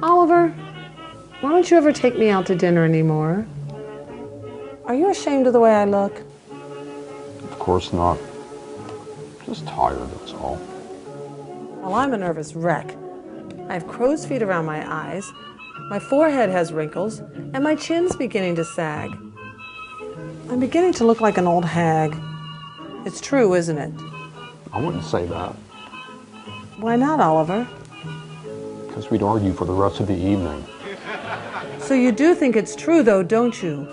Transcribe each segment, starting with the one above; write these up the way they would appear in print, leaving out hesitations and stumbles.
Oliver, why don't you ever take me out to dinner anymore? Are you ashamed of the way I look? Of course not. Just tired, that's all. Well, I'm a nervous wreck. I have crow's feet around my eyes, my forehead has wrinkles, and my chin's beginning to sag. I'm beginning to look like an old hag. It's true, isn't it? I wouldn't say that. Why not, Oliver? Because we'd argue for the rest of the evening. So you do think it's true, though, don't you?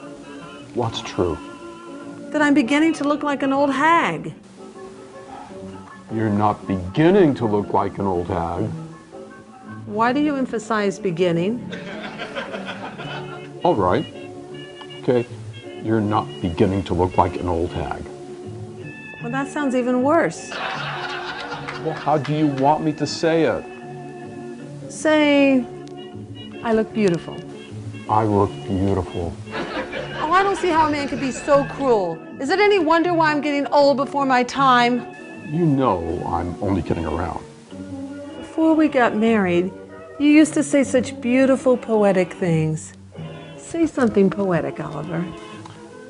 What's true? That I'm beginning to look like an old hag. You're not beginning to look like an old hag. Why do you emphasize beginning? All right. Okay, you're not beginning to look like an old hag. Well, that sounds even worse. Well, how do you want me to say it? Say, I look beautiful. I look beautiful. Oh, I don't see how a man could be so cruel. Is it any wonder why I'm getting old before my time? You know I'm only kidding around. Before we got married, you used to say such beautiful, poetic things. Say something poetic, Oliver.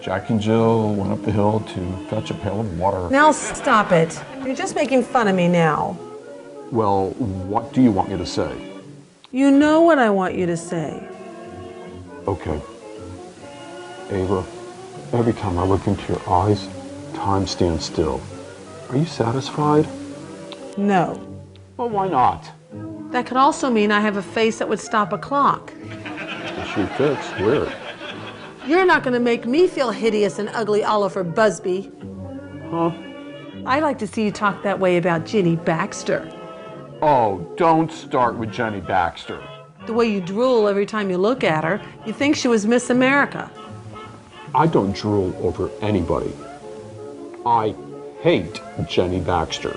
Jack and Jill went up the hill to fetch a pail of water. Now stop it. You're just making fun of me now. Well, what do you want me to say? You know what I want you to say. Okay. Ava, every time I look into your eyes, time stands still. Are you satisfied? No. Well, why not? That could also mean I have a face that would stop a clock. The shoe fits. Wear it. You're not going to make me feel hideous and ugly, Oliver Busby. Huh? I like to see you talk that way about Ginny Baxter. Oh, don't start with Jenny Baxter. The way you drool every time you look at her, you think she was Miss America. I don't drool over anybody. I hate Jenny Baxter.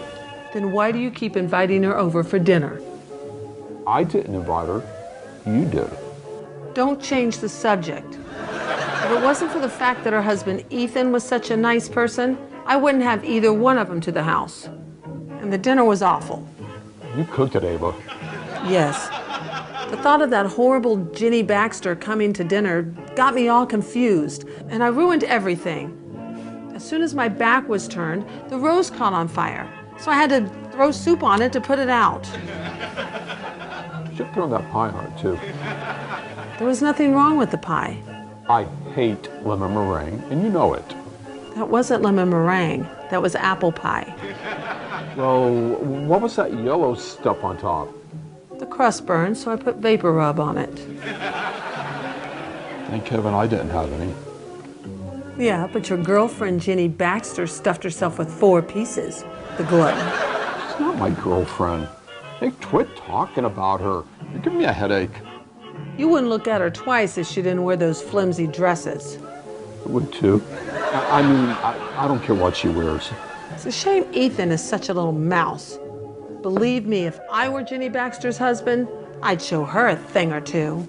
Then why do you keep inviting her over for dinner? I didn't invite her. You did. Don't change the subject. If it wasn't for the fact that her husband Ethan was such a nice person, I wouldn't have either one of them to the house. And the dinner was awful. You cooked it, Ava. Yes. The thought of that horrible Ginny Baxter coming to dinner got me all confused, and I ruined everything. As soon as my back was turned, the rose caught on fire, so I had to throw soup on it to put it out. You should throw that pie on it, too. There was nothing wrong with the pie. I hate lemon meringue, and you know it. That wasn't lemon meringue. That was apple pie. Well, what was that yellow stuff on top? The crust burned, so I put vapor rub on it. Thank heaven I didn't have any. Yeah, but your girlfriend Ginny Baxter stuffed herself with 4 pieces. The glutton. She's not my girlfriend. Hey, quit talking about her. You're giving me a headache. You wouldn't look at her twice if she didn't wear those flimsy dresses. I would too. I don't care what she wears. It's a shame Ethan is such a little mouse. Believe me, if I were Ginny Baxter's husband, I'd show her a thing or two.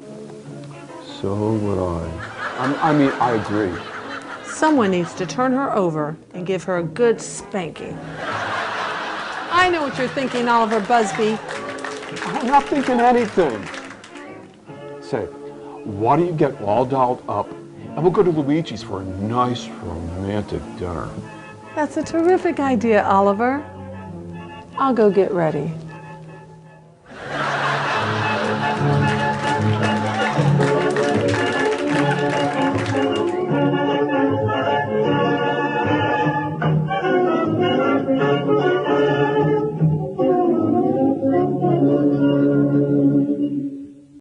So would I. I agree. Someone needs to turn her over and give her a good spanking. I know what you're thinking, Oliver Busby. I'm not thinking anything. Say, why don't you get all dolled up and we'll go to Luigi's for a nice romantic dinner. That's a terrific idea, Oliver. I'll go get ready.